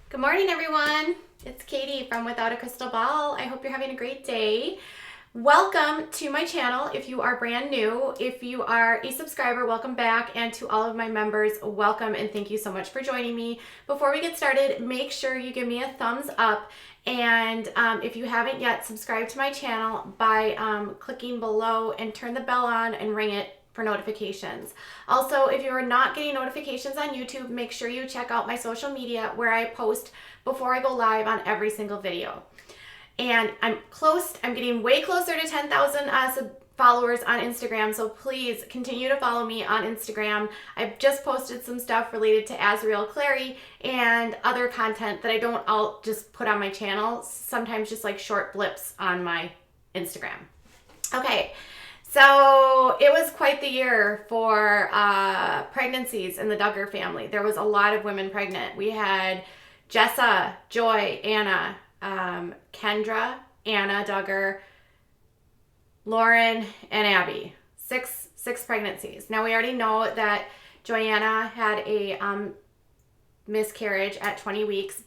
Good morning, everyone. It's Katie from Without a Crystal Ball. I hope you're having a great day. Welcome to my channel if you are brand new. If you are a subscriber, welcome back. And to all of my members, welcome and thank you so much for joining me. Before we get started, make sure you give me a thumbs up. And if you haven't yet, subscribe to my channel by clicking below and turn the bell on and ring it for notifications. Also, if you are not getting notifications on YouTube, make sure you check out my social media where I post before I go live on every single video. And I'm getting way closer to 10,000 followers on Instagram, so please continue to follow me on Instagram. I've just posted some stuff related to Azriel Clary and other content that I don't all just put on my channel, sometimes just like short blips on my Instagram. Okay. So it was quite the year for pregnancies in the Duggar family. There was a lot of women pregnant. We had Jessa, Joy, Anna, Kendra, Anna Duggar, Lauren, and Abby. Six pregnancies. Now we already know that Joanna had a miscarriage at 20 weeks,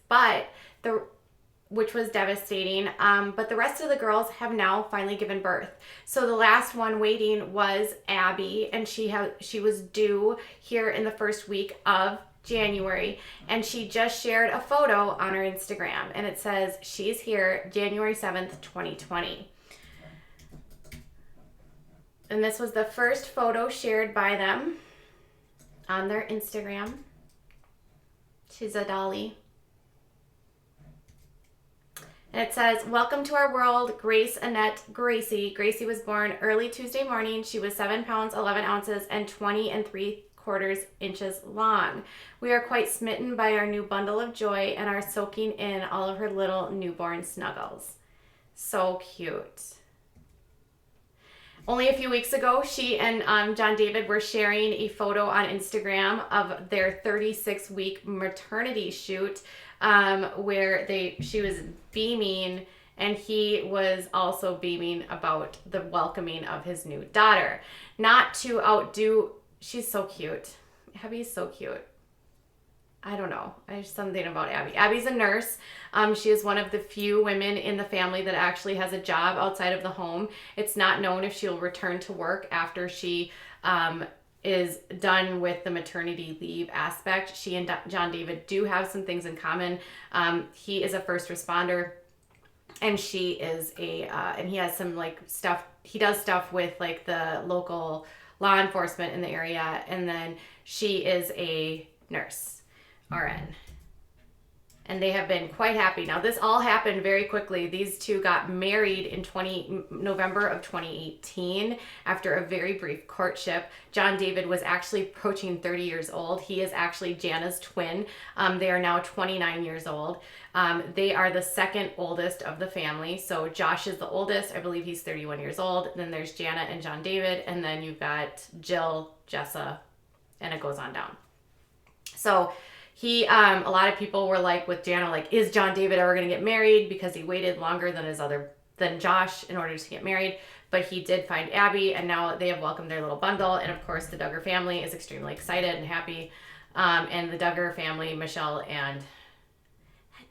which was devastating. But the rest of the girls have now finally given birth. So the last one waiting was Abby, and she was due here in the first week of January, and she just shared a photo on her Instagram, and it says she's here January 7th, 2020. And this was the first photo shared by them on their Instagram. She's a dolly. And it says, "Welcome to our world, Grace, Annette, Gracie." Gracie was born early Tuesday morning. She was 7 pounds, 11 ounces, and 20 3/4 inches long. We are quite smitten by our new bundle of joy and are soaking in all of her little newborn snuggles. So cute. Only a few weeks ago, she and John David were sharing a photo on Instagram of their 36-week maternity shoot where she was beaming and he was also beaming about the welcoming of his new daughter. Not to outdo, she's so cute. Abby's so cute. I don't know. There's something about Abby. Abby's a nurse. She is one of the few women in the family that actually has a job outside of the home. It's not known if she'll return to work after she is done with the maternity leave aspect. She and John David do have some things in common. He is a first responder, and she is and he has some like stuff. He does stuff with like the local law enforcement in the area, and then she is a nurse. RN. And they have been quite happy. Now, this all happened very quickly. These two got married in November of 2018 after a very brief courtship. John David was actually approaching 30 years old. He is actually Jana's twin. They are now 29 years old. They are the second oldest of the family. So Josh is the oldest. I believe he's 31 years old. Then there's Jana and John David. And then you've got Jill, Jessa, and it goes on down. So a lot of people were like with Jana, like, is John David ever going to get married? Because he waited longer than Josh in order to get married. But he did find Abby, and now they have welcomed their little bundle. And of course, the Duggar family is extremely excited and happy. And the Duggar family, Michelle and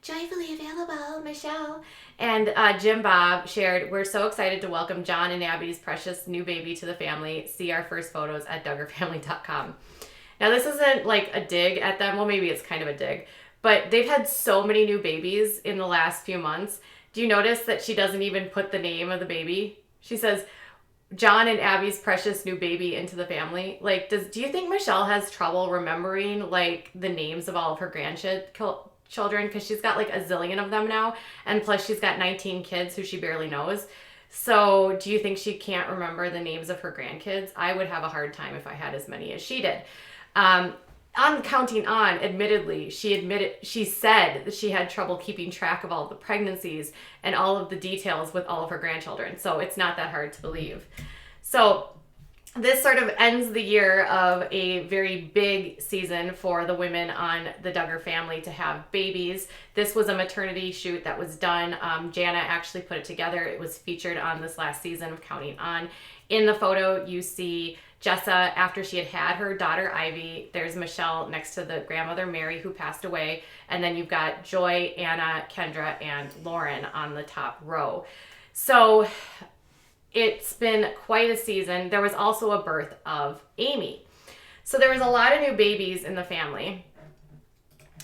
joyfully available, Michelle, and Jim Bob shared, "We're so excited to welcome John and Abby's precious new baby to the family. See our first photos at DuggarFamily.com. Now, this isn't like a dig at them. Well, maybe it's kind of a dig, but they've had so many new babies in the last few months. Do you notice that she doesn't even put the name of the baby? She says, John and Abby's precious new baby into the family. Like, do you think Michelle has trouble remembering like the names of all of her grandchildren? Because she's got like a zillion of them now. And plus she's got 19 kids who she barely knows. So do you think she can't remember the names of her grandkids? I would have a hard time if I had as many as she did. On Counting On, admittedly, she said that she had trouble keeping track of all of the pregnancies and all of the details with all of her grandchildren. So it's not that hard to believe. So this sort of ends the year of a very big season for the women on the Duggar family to have babies. This was a maternity shoot that was done. Jana actually put it together. It was featured on this last season of Counting On. In the photo, you see Jessa after she had her daughter Ivy. There's Michelle next to the grandmother Mary, who passed away. And then you've got Joy, Anna, Kendra, and Lauren on the top row. So it's been quite a season. There was also a birth of Amy. So there was a lot of new babies in the family.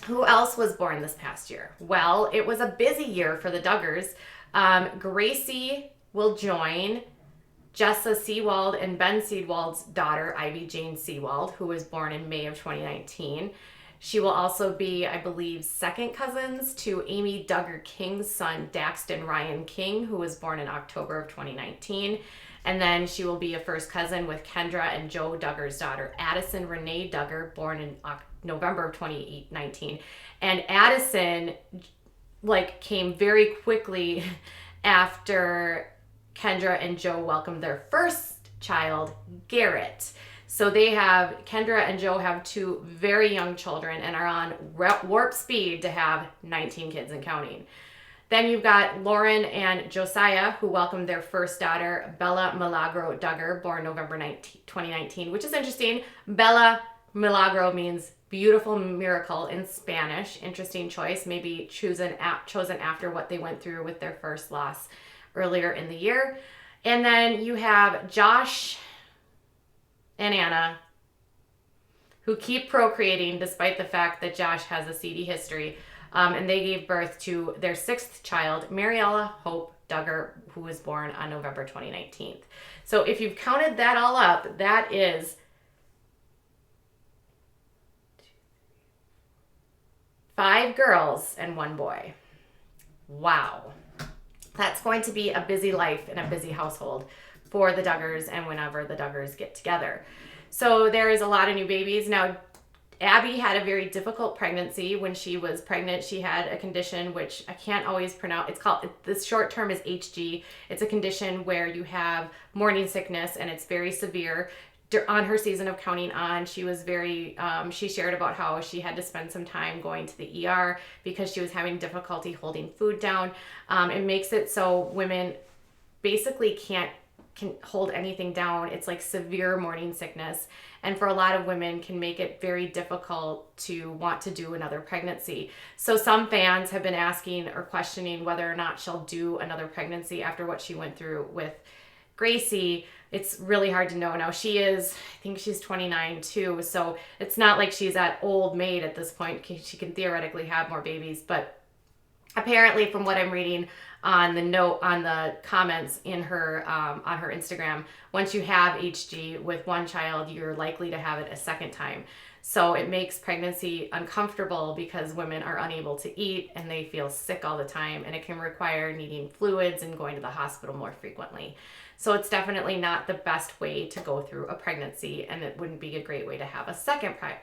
Who else was born this past year? Well, it was a busy year for the Duggars. Gracie will join Jessa Seawald and Ben Seawald's daughter, Ivy Jane Seawald, who was born in May of 2019. She will also be, I believe, second cousins to Amy Duggar King's son, Daxton Ryan King, who was born in October of 2019. And then she will be a first cousin with Kendra and Joe Duggar's daughter, Addison Renee Duggar, born in November of 2019. And Addison, came very quickly after Kendra and Joe welcomed their first child, Garrett. So Kendra and Joe have two very young children and are on warp speed to have 19 kids and counting. Then you've got Lauren and Josiah, who welcomed their first daughter, Bella Milagro Duggar, born November 2019, which is interesting. Bella Milagro means beautiful miracle in Spanish. Interesting choice, maybe chosen after what they went through with their first loss earlier in the year. And then you have Josh and Anna, who keep procreating despite the fact that Josh has a seedy history. And they gave birth to their sixth child, Mariella Hope Duggar, who was born on November 2019. So if you've counted that all up, that is 5 girls and 1 boy. Wow. That's going to be a busy life and a busy household for the Duggars and whenever the Duggars get together. So there is a lot of new babies. Now, Abby had a very difficult pregnancy. When she was pregnant, she had a condition which I can't always pronounce. It's called, the short term is HG. It's a condition where you have morning sickness and it's very severe. On her season of Counting On, she was she shared about how she had to spend some time going to the ER because she was having difficulty holding food down. It makes it so women basically can hold anything down. It's like severe morning sickness. And for a lot of women can make it very difficult to want to do another pregnancy. So some fans have been asking or questioning whether or not she'll do another pregnancy after what she went through with Gracie. It's really hard to know. Now I think she's 29 too. So it's not like she's at old maid at this point. She can theoretically have more babies, but apparently from what I'm reading on the comments in her on her Instagram, once you have HG with one child, you're likely to have it a second time. So it makes pregnancy uncomfortable because women are unable to eat and they feel sick all the time, and it can require needing fluids and going to the hospital more frequently. So it's definitely not the best way to go through a pregnancy, and it wouldn't be a great way to have a second pregnancy.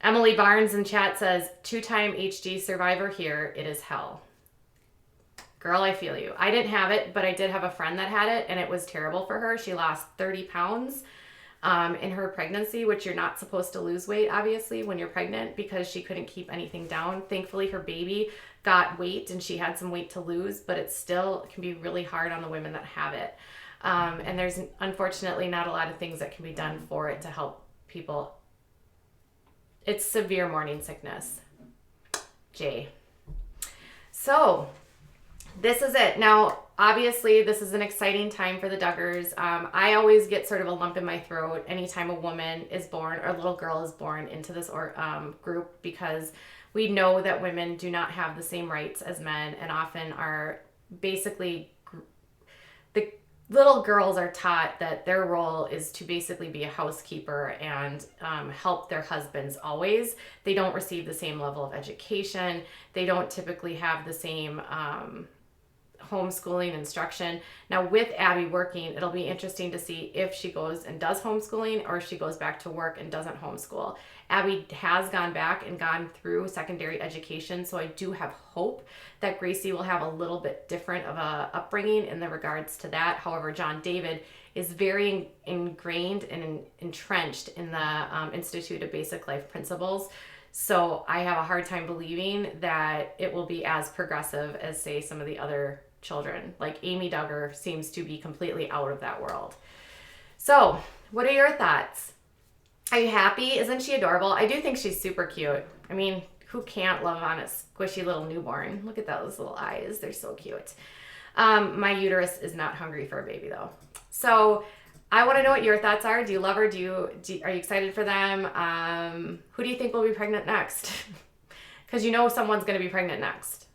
Emily Barnes in chat says, 2-time HG survivor here. It is hell. Girl, I feel you. I didn't have it, but I did have a friend that had it, and it was terrible for her. She lost 30 pounds in her pregnancy, which you're not supposed to lose weight, obviously, when you're pregnant, because she couldn't keep anything down. Thankfully, her baby got weight, and she had some weight to lose, but it can be really hard on the women that have it. And there's unfortunately not a lot of things that can be done for it to help people. It's severe morning sickness. Jay. So this is it. Now, obviously, this is an exciting time for the Duggars. I always get sort of a lump in my throat anytime a woman is born or a little girl is born into this group, because we know that women do not have the same rights as men, and often are basically, the little girls are taught that their role is to basically be a housekeeper and help their husbands always. They don't receive the same level of education. They don't typically have the same homeschooling instruction. Now with Abbie working, it'll be interesting to see if she goes and does homeschooling or if she goes back to work and doesn't homeschool. Abbie has gone back and gone through secondary education, so I do have hope that Gracie will have a little bit different of a upbringing in the regards to that. However, John David is very ingrained and entrenched in the Institute of Basic Life Principles. So I have a hard time believing that it will be as progressive as, say, some of the other children. Like Amy Duggar seems to be completely out of that world. So what are your thoughts? Are you happy? Isn't she adorable? I do think she's super cute. I mean, who can't love on a squishy little newborn? Look at those little eyes. They're so cute. My uterus is not hungry for a baby though. So I want to know what your thoughts are. Do you love her? Are you excited for them? Who do you think will be pregnant next? Because you know someone's going to be pregnant next.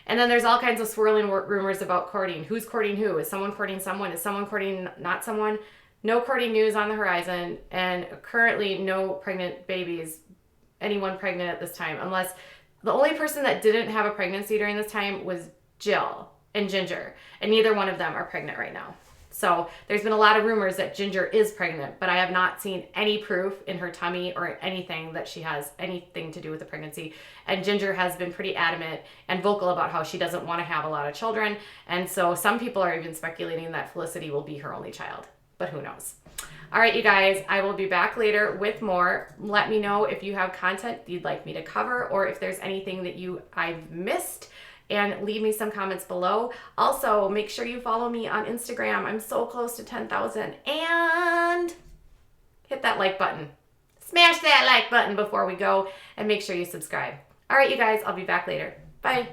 And then there's all kinds of swirling rumors about courting. Who's courting who? Is someone courting someone? Is someone courting not someone? No courting news on the horizon. And currently no pregnant babies, anyone pregnant at this time. Unless the only person that didn't have a pregnancy during this time was Jill and Ginger. And neither one of them are pregnant right now. So there's been a lot of rumors that Ginger is pregnant, but I have not seen any proof in her tummy or anything that she has anything to do with the pregnancy. And Ginger has been pretty adamant and vocal about how she doesn't want to have a lot of children. And so some people are even speculating that Felicity will be her only child, but who knows? All right, you guys, I will be back later with more. Let me know if you have content you'd like me to cover or if there's anything that I've missed. And leave me some comments below. Also, make sure you follow me on Instagram. I'm so close to 10,000. And hit that like button. Smash that like button before we go. And make sure you subscribe. All right, you guys, I'll be back later. Bye.